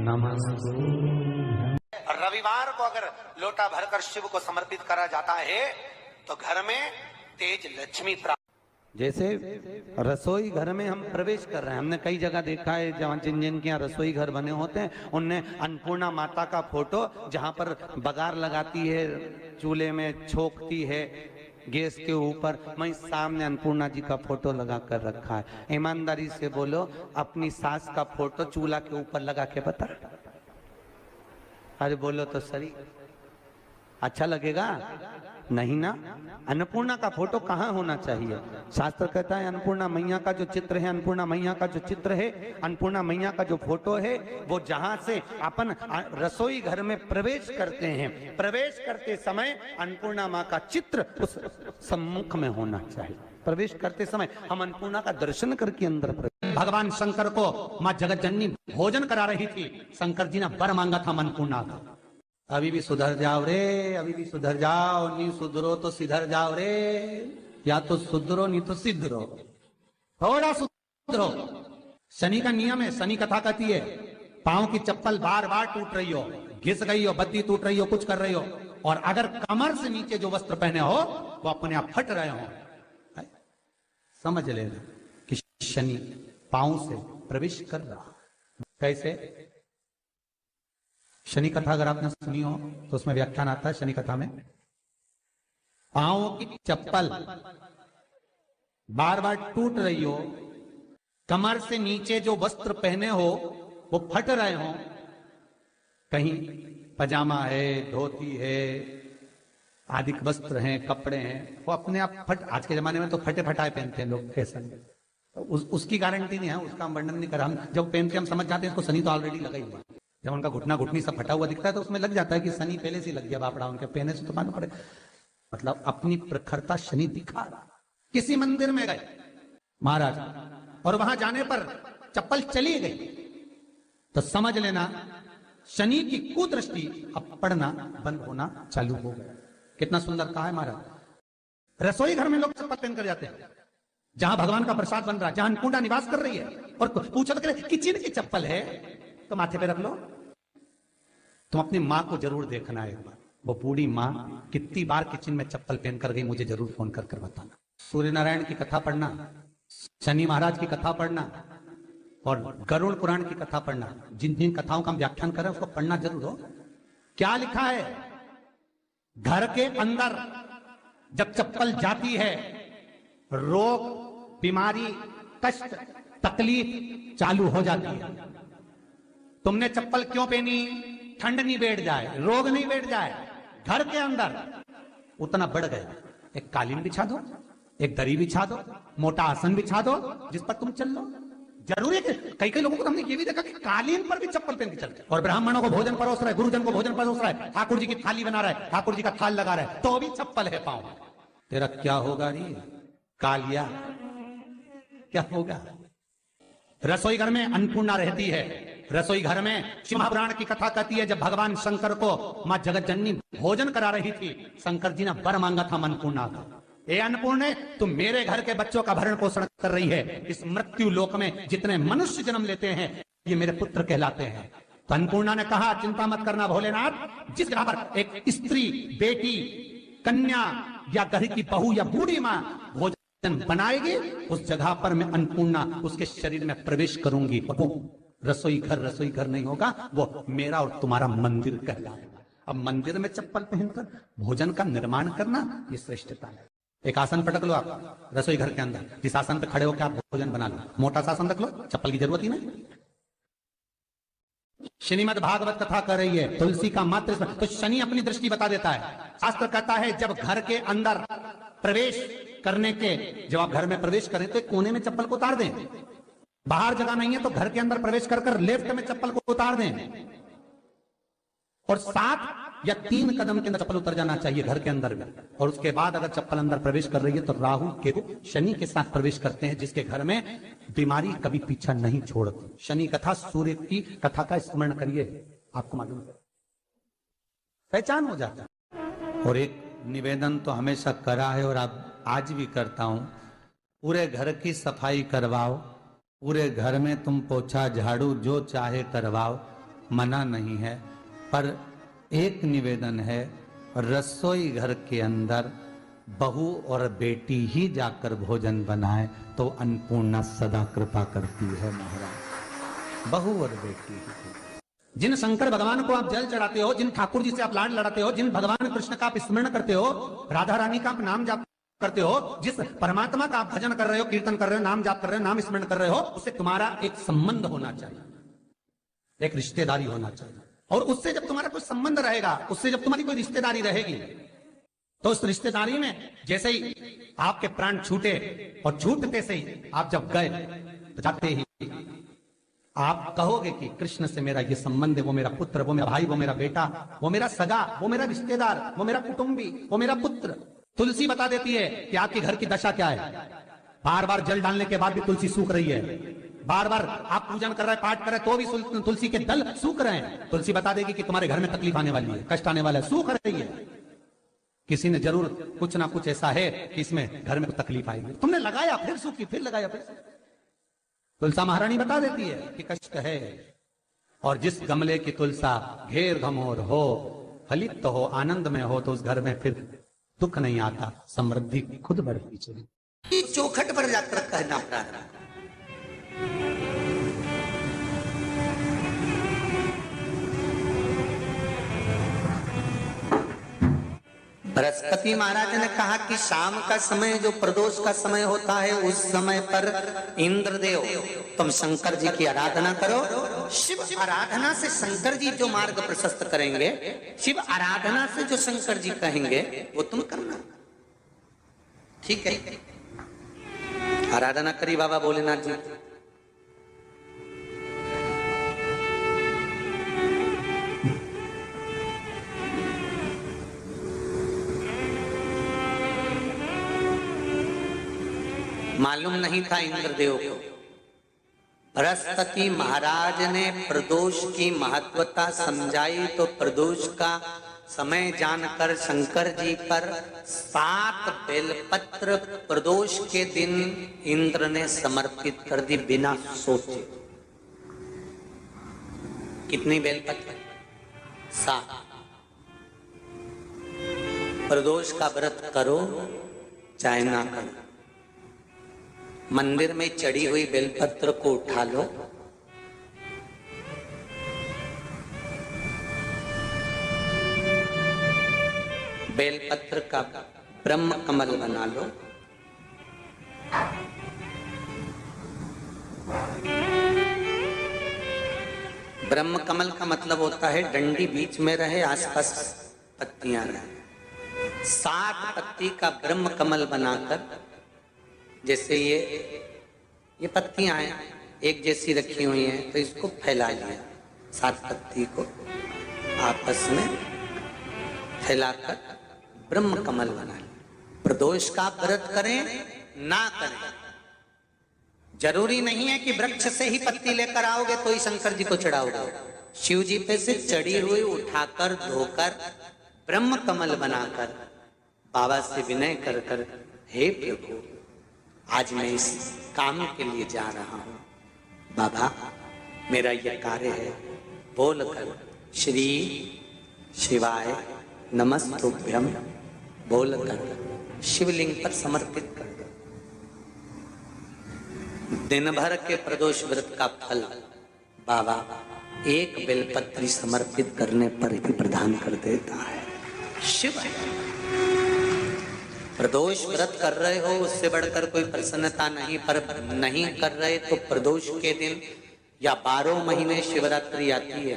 नमस्तु। रविवार को अगर लोटा भरकर शिव को समर्पित करा जाता है तो घर में तेज लक्ष्मी प्राप्त। जैसे रसोई घर में हम प्रवेश कर रहे हैं, हमने कई जगह देखा है जहाँ जिन जिन के यहाँ रसोई घर बने होते हैं उनने अन्नपूर्णा माता का फोटो जहाँ पर बगार लगाती है, चूल्हे में छोकती है गैस के ऊपर, वहीं सामने अन्नपूर्णा जी का फोटो लगा कर रखा है। ईमानदारी से बोलो, अपनी सास का फोटो चूल्हा के ऊपर लगा के बता, अरे बोलो तो सही, अच्छा लगेगा? नहीं ना। अन्नपूर्णा का फोटो कहाँ होना चाहिए? शास्त्र कहता है अन्नपूर्णा मैया का जो चित्र है, अन्नपूर्णा मैया का जो चित्र है, अन्नपूर्णा मैया का जो फोटो है, वो जहां से अपन रसोई घर में प्रवेश करते हैं, प्रवेश करते समय अन्नपूर्णा माँ का चित्र उस सम्मुख में होना चाहिए। प्रवेश करते समय हम अन्नपूर्णा का दर्शन करके अंदर प्रवेश। भगवान शंकर को माँ जगत जननी भोजन करा रही थी, शंकर जी ने वर मांगा था अन्नपूर्णा का, अभी भी सुधर जाओ रे, अभी भी सुधर जाओ, नहीं सुधरो तो सिधर जाओ रे, या तो सुधरो नहीं तो सिद्धरो, थोड़ा सुधरो। शनि का नियम है, शनि कथा कहती है पांव की चप्पल बार बार टूट रही हो, घिस गई हो, बत्ती टूट रही हो, कुछ कर रही हो, और अगर कमर से नीचे जो वस्त्र पहने हो वो अपने आप फट रहे हो, समझ लेना कि शनि पांव से प्रवेश कर रहा। कैसे? शनि कथा अगर आपने सुनी हो तो उसमें व्याख्यान आता है शनि कथा में, पांव की चप्पल बार बार टूट रही हो, कमर से नीचे जो वस्त्र पहने हो वो फट रहे हो, कहीं पजामा है, धोती है, आदि वस्त्र हैं, कपड़े हैं, वो अपने आप फट, आज के जमाने में तो फटे फटाए पहनते हैं लोग फैशन में, तो उसकी गारंटी नहीं है, उसका हम वर्णन नहीं कर रहा। हम जब पहनते हम समझ जाते हैं इसको शनि तो ऑलरेडी लगा ही हुआ। जब उनका घुटना घुटनी सब फटा हुआ दिखता है तो उसमें लग जाता है कि शनि पहले से लग गया बापड़ा, उनके पहने से तो मालूम पड़े, मतलब अपनी प्रखरता शनि दिखा रहा। किसी मंदिर में गए महाराज और वहां जाने पर चप्पल चली गई तो समझ लेना शनि की कुदृष्टि अब पड़ना बंद होना चालू हो गया। कितना सुंदर कहा है महाराज। रसोई घर में लोग चप्पल पहन कर जाते हैं, जहां भगवान का प्रसाद बन रहा है, जहां अन्नपूर्णा निवास कर रही है, और पूछो तो किचन की चप्पल है तो माथे पे रख लो। तुम अपनी माँ को जरूर देखना है एक बार, वो बूढ़ी माँ कितनी बार किचन में चप्पल पहन कर गई, मुझे जरूर फोन कर बताना। सूर्य नारायण की कथा पढ़ना, शनि महाराज की कथा पढ़ना और गरुड़ पुराण की कथा पढ़ना, जिन जिन कथाओं का हम व्याख्यान करें उसको पढ़ना जरूर हो। क्या लिखा है? घर के अंदर जब चप्पल जाती है, रोग, बीमारी, कष्ट, तकलीफ चालू हो जाती है। तुमने चप्पल क्यों पहनी? ठंड नहीं बैठ जाए, रोग नहीं बैठ जाए। घर के अंदर उतना बढ़ गया, एक कालीन बिछा दो, एक दरी बिछा दो, मोटा आसन बिछा दो जिस पर तुम चल लो। जरूरी है कि कई लोगों को हमने ये भी देखा कि कालीन पर भी चप्पल पहन के चलते, और ब्राह्मणों को भोजन परोस रहा है, गुरुजन को भोजन परोस रहा है, ठाकुर जी की थाली बना रहा है, ठाकुर जी का थाल लगा रहा है, तो भी चप्पल है पांव। तेरा क्या होगा रे कालिया, क्या होगा? रसोई घर में अन्नपूर्णा रहती है, रसोई घर में शिव महापुराण की कथा कहती है जब भगवान शंकर को मां जगत जननी भोजन करा रही थी, शंकर जी ने वर मांगा था अन्नपूर्णा का, ए अन्नपूर्णे तुम मेरे घर के बच्चों का भरण पोषण कर रही है, इस मृत्यु लोक में जितने मनुष्य जन्म लेते हैं ये मेरे पुत्र कहलाते हैं। तो अन्नपूर्णा ने कहा चिंता मत करना भोलेनाथ, जिस जगह पर एक स्त्री, बेटी, कन्या या घर की बहू या बूढ़ी माँ भोजन बनाएगी उस जगह पर मैं अन्नपूर्णा उसके शरीर में प्रवेश करूंगी, और वो रसोई घर नहीं होगा, वो मेरा और तुम्हारा मंदिर कहलाएगा। अब मंदिर में चप्पल पहनकर भोजन का निर्माण करना ये श्रेष्ठता है। एक आसन पटक लो आप रसोई घर के अंदर, जिस आसन पे खड़े होकर आप भोजन बना लो, मोटा सा आसन रख लो, चप्पल की जरूरत ही नहीं। श्रीमद् भागवत कथा कर रही है तुलसी का मात्र, तो शनि अपनी दृष्टि बता देता है। शास्त्र कहता है जब घर के अंदर प्रवेश करने के, जब आप घर में प्रवेश करें तो कोने में चप्पल को उतार दें, बाहर जगह नहीं है तो घर के अंदर प्रवेश कर लेफ्ट में चप्पल को उतार दें, और 7 या 3 कदम के अंदर चप्पल उतर जाना चाहिए घर के अंदर में। और उसके बाद अगर चप्पल अंदर प्रवेश कर रही है तो राहु केतु शनि के साथ प्रवेश करते हैं, जिसके घर में बीमारी कभी पीछा नहीं छोड़ती। शनि कथा, सूर्य की कथा का स्मरण करिए, आपको मालूम है, पहचान हो जाता है। और एक निवेदन तो हमेशा करा है और आज भी करता हूं, पूरे घर की सफाई करवाओ, पूरे घर में तुम पोछा झाड़ू जो चाहे करवाओ, मना नहीं है, पर एक निवेदन है, रसोई घर के अंदर बहू और बेटी ही जाकर भोजन बनाए तो अन्नपूर्णा सदा कृपा करती है महाराज। बहू और बेटी ही। जिन शंकर भगवान को आप जल चढ़ाते हो, जिन ठाकुर जी से आप लाड लड़ाते हो, जिन भगवान कृष्ण का आप स्मरण करते हो, राधा रानी का आप नाम जाप करते हो, जिस परमात्मा का आप भजन कर रहे हो, कीर्तन कर रहे हो, नाम जाप कर रहे हो, नाम स्मरण कर रहे हो, उससे तुम्हारा एक संबंध होना चाहिए, एक रिश्तेदारी होना चाहिए। और उससे जब तुम्हारा कोई संबंध रहेगा, उससे जब तुम्हारी कोई रिश्तेदारी रहेगी, तो उस रिश्तेदारी में जैसे ही आपके प्राण छूटे और छूटते से ही आप जब गए, तो जाते ही आप कहोगे कि कृष्ण से मेरा ये संबंध है, वो मेरा पुत्र, वो मेरा भाई, वो मेरा बेटा, वो मेरा सगा, वो मेरा रिश्तेदार, वो मेरा कुटुंबी, वो मेरा पुत्र। तुलसी बता देती है कि आपके घर की दशा क्या है। बार बार जल डालने के बाद भी तुलसी सूख रही है, बार बार आप पूजन कर रहे हैं, पाठ कर रहे हैं, तो भी तुलसी के दल सूख रहे हैं। तुलसी बता देगी कि तुम्हारे घर में तकलीफ आने वाली है, कष्ट आने वाला है, सूख रही है। किसी ने जरूर कुछ ना कुछ ऐसा है कि इसमें घर में तकलीफ आएगी, तुमने लगाया फिर सूखी, फिर लगाया फिर सूखी। तुलसा महारानी बता देती है कि कष्ट है। और जिस गमले की तुलसा घेर घमोर हो, फलित हो, आनंद में हो, तो उस घर में फिर दुख नहीं आता, समृद्धि खुद बढ़ती चली। चौखट पर जाकर कहना प्रारंभ। बृहस्पति महाराज ने कहा कि शाम का समय जो प्रदोष का समय होता है, उस समय पर इंद्रदेव तुम शंकर जी की आराधना करो। शिव आराधना से शंकर जी जो मार्ग प्रशस्त करेंगे, शिव आराधना से जो शंकर जी कहेंगे वो तुम करना। ठीक है, आराधना करी बाबा भोलेनाथ जी। मालूम नहीं था इंद्रदेव को। बृहस्पति महाराज ने प्रदोष की महत्वता समझाई तो प्रदोष का समय जानकर शंकर जी पर 7 बेलपत्र प्रदोष के दिन इंद्र ने समर्पित कर दी बिना सोचे। कितनी बेलपत्र? 7। प्रदोष का व्रत करो चाहे ना करो, मंदिर में चढ़ी हुई बेलपत्र को उठा लो, बेलपत्र का ब्रह्म कमल बना लो, ब्रह्म कमल का मतलब होता है डंडी बीच में रहे, आसपास पत्तियां रहे। 7 पत्ती का ब्रह्म कमल बनाकर, जैसे ये पत्तियां हैं एक जैसी रखी हुई हैं, तो इसको फैला लिया, 7 पत्ती को आपस में फैलाकर ब्रह्म कमल बना लिया। प्रदोष का व्रत करें ना करें, जरूरी नहीं है कि वृक्ष से ही पत्ती लेकर आओगे तो ही शंकर जी को चढ़ाओगे। शिव जी पे से चढ़ी हुई उठाकर धोकर ब्रह्म कमल बनाकर बाबा से विनय कर कर, हे प्रभु आज मैं इस काम के लिए जा रहा हूं, बाबा मेरा यह कार्य है, बोलकर श्री शिवाय नमस्तुभ्यम बोलकर शिवलिंग पर समर्पित कर दो। दिन भर के प्रदोष व्रत का फल बाबा एक बेलपत्री समर्पित करने पर ही प्रदान कर देता है। शिव प्रदोष व्रत कर रहे हो उससे बढ़कर कोई प्रसन्नता नहीं, पर नहीं कर रहे तो प्रदोष के दिन या 12 महीने शिवरात्रि आती है,